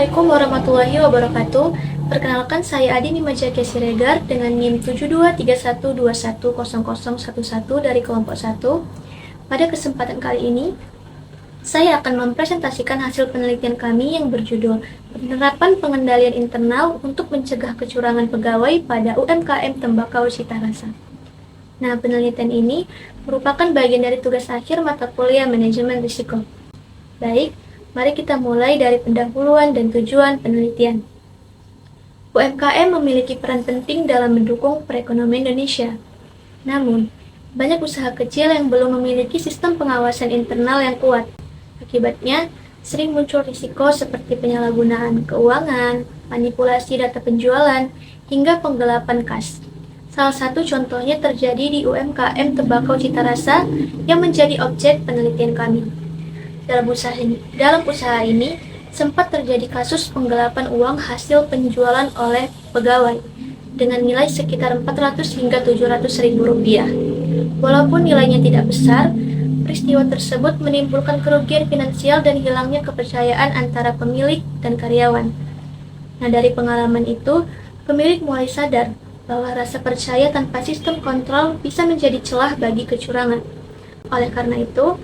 Assalamualaikum warahmatullahi wabarakatuh. Perkenalkan, saya Adi Mimajake Siregar dengan NIM 7231210011 dari kelompok 1. Pada kesempatan kali ini, saya akan mempresentasikan hasil penelitian kami yang berjudul Penerapan Pengendalian Internal untuk Mencegah Kecurangan Pegawai pada UMKM Tembakau Citarasa. Nah, penelitian ini merupakan bagian dari tugas akhir mata kuliah Manajemen Risiko. Baik, mari kita mulai dari pendahuluan dan tujuan penelitian. UMKM memiliki peran penting dalam mendukung perekonomian Indonesia. Namun, banyak usaha kecil yang belum memiliki sistem pengawasan internal yang kuat. Akibatnya, sering muncul risiko seperti penyalahgunaan keuangan, manipulasi data penjualan, hingga penggelapan kas. Salah satu contohnya terjadi di UMKM Tembakau Citarasa yang menjadi objek penelitian kami. Dalam usaha ini, sempat terjadi kasus penggelapan uang hasil penjualan oleh pegawai dengan nilai sekitar 400 hingga 700 ribu rupiah. Walaupun nilainya tidak besar, peristiwa tersebut menimbulkan kerugian finansial dan hilangnya kepercayaan antara pemilik dan karyawan. Nah, dari pengalaman itu, pemilik mulai sadar bahwa rasa percaya tanpa sistem kontrol bisa menjadi celah bagi kecurangan. Oleh karena itu,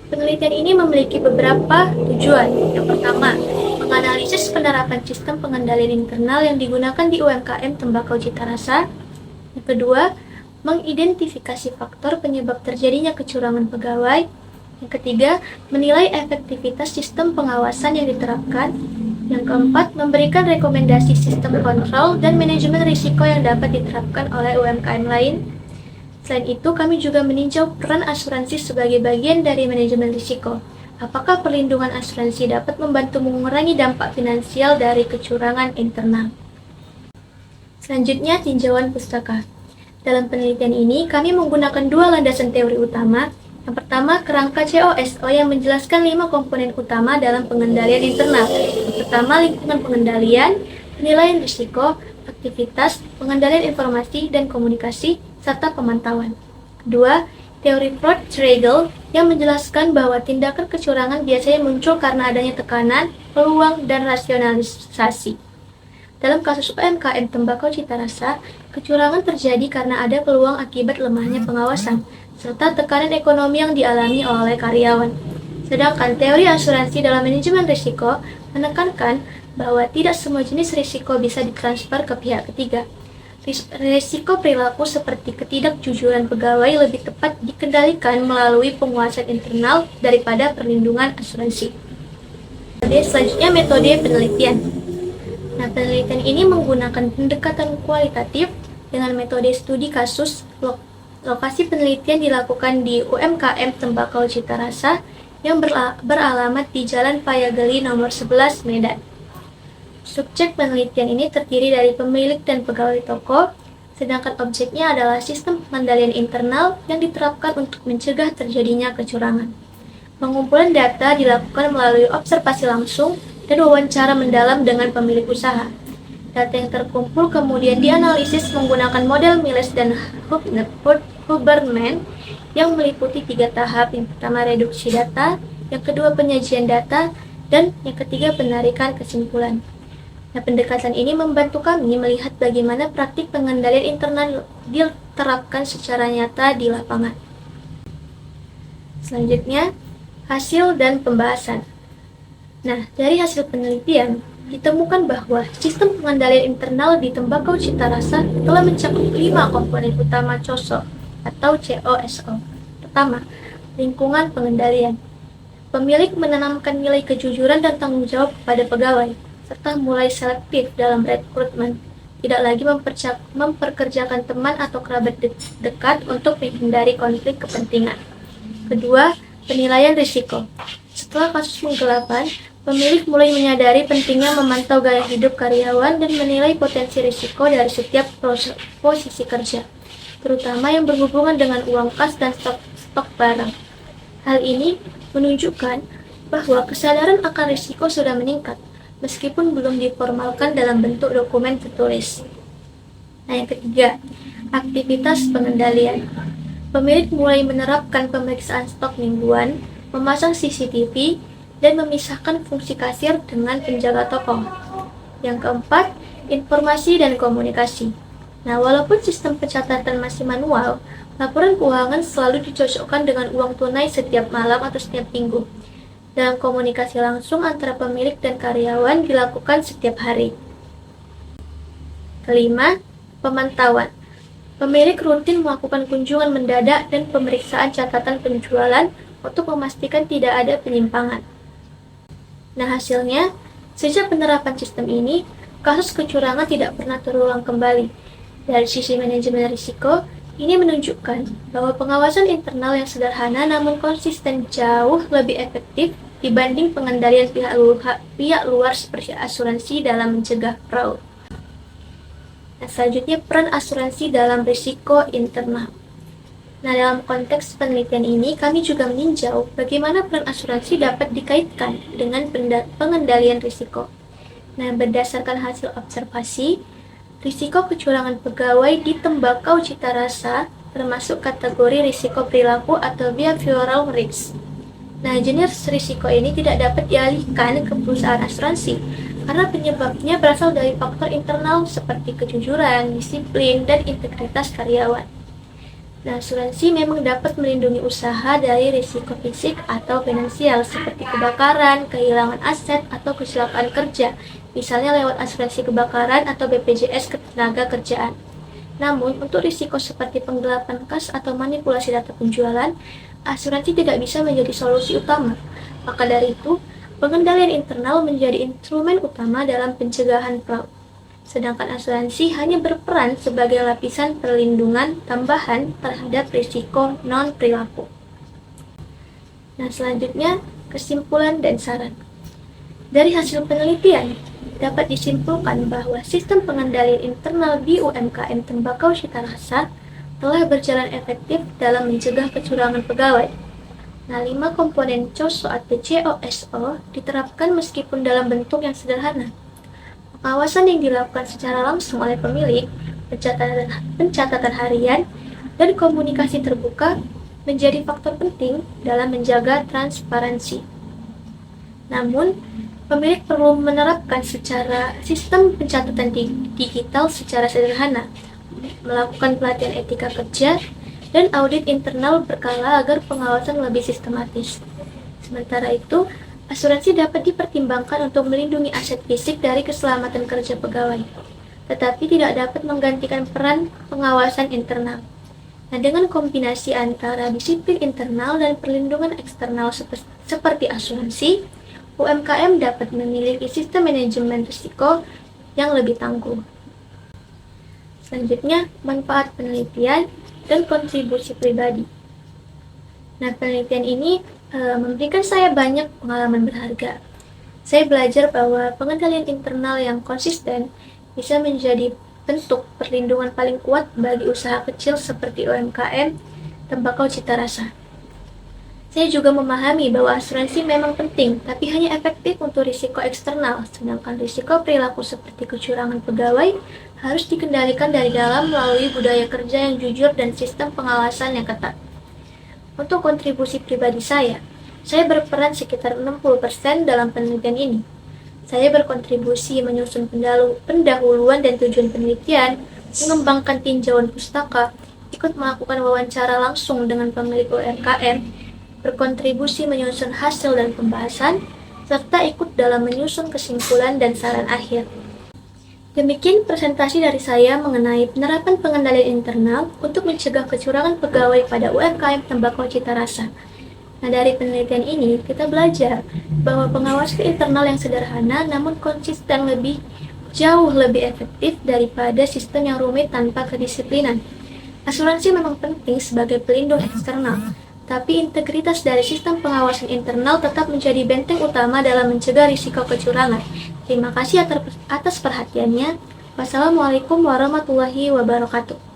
penelitian ini memiliki beberapa tujuan. Yang pertama, menganalisis penerapan sistem pengendalian internal yang digunakan di UMKM Tembakau Citarasa. Yang kedua, mengidentifikasi faktor penyebab terjadinya kecurangan pegawai. Yang ketiga, menilai efektivitas sistem pengawasan yang diterapkan. Yang keempat, memberikan rekomendasi sistem kontrol dan manajemen risiko yang dapat diterapkan oleh UMKM lain. Selain itu, kami juga meninjau peran asuransi sebagai bagian dari manajemen risiko. Apakah perlindungan asuransi dapat membantu mengurangi dampak finansial dari kecurangan internal? Selanjutnya, tinjauan pustaka. Dalam penelitian ini, kami menggunakan dua landasan teori utama. Yang pertama, kerangka COSO yang menjelaskan 5 komponen utama dalam pengendalian internal. Yang pertama, lingkungan pengendalian, penilaian risiko, aktivitas, pengendalian informasi dan komunikasi, serta pemantauan. Kedua, teori Freud-Tregel yang menjelaskan bahwa tindakan kecurangan biasanya muncul karena adanya tekanan, peluang, dan rasionalisasi. Dalam kasus UMKM Tembakau Citarasa, kecurangan terjadi karena ada peluang akibat lemahnya pengawasan, serta tekanan ekonomi yang dialami oleh karyawan. Sedangkan teori asuransi dalam manajemen risiko menekankan bahwa tidak semua jenis risiko bisa ditransfer ke pihak ketiga. Risiko perilaku seperti ketidakjujuran pegawai lebih tepat dikendalikan melalui penguasaan internal daripada perlindungan asuransi. Selanjutnya, metode penelitian. Nah, penelitian ini menggunakan pendekatan kualitatif dengan metode studi kasus. Lokasi penelitian dilakukan di UMKM Tembakau Citarasa yang beralamat di Jalan Payageli nomor 11 Medan. Subjek penelitian ini terdiri dari pemilik dan pegawai toko, sedangkan objeknya adalah sistem pengendalian internal yang diterapkan untuk mencegah terjadinya kecurangan. Pengumpulan data dilakukan melalui observasi langsung dan wawancara mendalam dengan pemilik usaha. Data yang terkumpul kemudian dianalisis menggunakan model Miles dan Huberman yang meliputi 3 tahap. Yang pertama, reduksi data, yang kedua, penyajian data, dan yang ketiga, penarikan kesimpulan. Nah, pendekatan ini membantu kami melihat bagaimana praktik pengendalian internal diterapkan secara nyata di lapangan. Selanjutnya, hasil dan pembahasan. Nah, dari hasil penelitian, ditemukan bahwa sistem pengendalian internal di Tembakau Citarasa telah mencakup 5 komponen utama COSO atau COSO. Pertama, lingkungan pengendalian. Pemilik menanamkan nilai kejujuran dan tanggung jawab kepada pegawai, serta mulai selektif dalam rekrutmen, tidak lagi memperkerjakan teman atau kerabat dekat untuk menghindari konflik kepentingan. Kedua, penilaian risiko. Setelah kasus penggelapan, pemilik mulai menyadari pentingnya memantau gaya hidup karyawan dan menilai potensi risiko dari setiap posisi kerja, terutama yang berhubungan dengan uang kas dan stok barang. Hal ini menunjukkan bahwa kesadaran akan risiko sudah meningkat, meskipun belum diformalkan dalam bentuk dokumen tertulis. Nah, yang ketiga, aktivitas pengendalian. Pemilik mulai menerapkan pemeriksaan stok mingguan, memasang CCTV, dan memisahkan fungsi kasir dengan penjaga toko. Yang keempat, informasi dan komunikasi. Nah, walaupun sistem pencatatan masih manual, laporan keuangan selalu dicocokkan dengan uang tunai setiap malam atau setiap minggu. Dalam komunikasi langsung antara pemilik dan karyawan dilakukan setiap hari. Kelima, pemantauan. Pemilik rutin melakukan kunjungan mendadak dan pemeriksaan catatan penjualan untuk memastikan tidak ada penyimpangan. Nah, hasilnya, sejak penerapan sistem ini, kasus kecurangan tidak pernah terulang kembali. Dari sisi manajemen risiko, ini menunjukkan bahwa pengawasan internal yang sederhana namun konsisten jauh lebih efektif dibanding pengendalian pihak luar seperti asuransi dalam mencegah fraud. Nah, selanjutnya peran asuransi dalam risiko internal. Nah, dalam konteks penelitian ini, kami juga meninjau bagaimana peran asuransi dapat dikaitkan dengan pengendalian risiko. Nah, berdasarkan hasil observasi, risiko kecurangan pegawai di tembakau cita rasa termasuk kategori risiko perilaku atau behavioral risk. Nah, jenis risiko ini tidak dapat dialihkan ke perusahaan asuransi karena penyebabnya berasal dari faktor internal seperti kejujuran, disiplin, dan integritas karyawan. Nah, asuransi memang dapat melindungi usaha dari risiko fisik atau finansial seperti kebakaran, kehilangan aset, atau kecelakaan kerja, misalnya lewat asuransi kebakaran atau BPJS Ketenagakerjaan. Namun, untuk risiko seperti penggelapan kas atau manipulasi data penjualan, asuransi tidak bisa menjadi solusi utama. Maka dari itu, pengendalian internal menjadi instrumen utama dalam pencegahan fraud. Sedangkan asuransi hanya berperan sebagai lapisan perlindungan tambahan terhadap risiko non-perilaku. Nah, selanjutnya, kesimpulan dan saran. Dari hasil penelitian, dapat disimpulkan bahwa sistem pengendalian internal di UMKM tembakau cita rasa telah berjalan efektif dalam mencegah kecurangan pegawai. Nah, 5 komponen COSO atau COSO diterapkan meskipun dalam bentuk yang sederhana. Pengawasan yang dilakukan secara langsung oleh pemilik, pencatatan harian, dan komunikasi terbuka menjadi faktor penting dalam menjaga transparansi. Namun, pemilik perlu menerapkan sistem pencatatan digital secara sederhana, melakukan pelatihan etika kerja, dan audit internal berkala agar pengawasan lebih sistematis. Sementara itu, asuransi dapat dipertimbangkan untuk melindungi aset fisik dari keselamatan kerja pegawai, tetapi tidak dapat menggantikan peran pengawasan internal. Nah, dengan kombinasi antara disiplin internal dan perlindungan eksternal seperti asuransi, UMKM dapat memiliki sistem manajemen risiko yang lebih tangguh. Selanjutnya, manfaat penelitian dan kontribusi pribadi. Nah, penelitian ini memberikan saya banyak pengalaman berharga. Saya belajar bahwa pengendalian internal yang konsisten bisa menjadi bentuk perlindungan paling kuat bagi usaha kecil seperti UMKM tembakau cita rasa. Saya juga memahami bahwa asuransi memang penting, tapi hanya efektif untuk risiko eksternal, sedangkan risiko perilaku seperti kecurangan pegawai harus dikendalikan dari dalam melalui budaya kerja yang jujur dan sistem pengawasan yang ketat. Untuk kontribusi pribadi saya berperan sekitar 60% dalam penelitian ini. Saya berkontribusi menyusun pendahuluan dan tujuan penelitian, mengembangkan tinjauan pustaka, ikut melakukan wawancara langsung dengan pemilik UMKM, berkontribusi menyusun hasil dan pembahasan, serta ikut dalam menyusun kesimpulan dan saran akhir. Demikian presentasi dari saya mengenai penerapan pengendalian internal untuk mencegah kecurangan pegawai pada UMKM tembakau cita rasa. Nah, dari penelitian ini kita belajar bahwa pengawasan internal yang sederhana namun konsisten jauh lebih efektif daripada sistem yang rumit tanpa kedisiplinan. Asuransi memang penting sebagai pelindung eksternal, tapi integritas dari sistem pengawasan internal tetap menjadi benteng utama dalam mencegah risiko kecurangan. Terima kasih atas perhatiannya. Wassalamualaikum warahmatullahi wabarakatuh.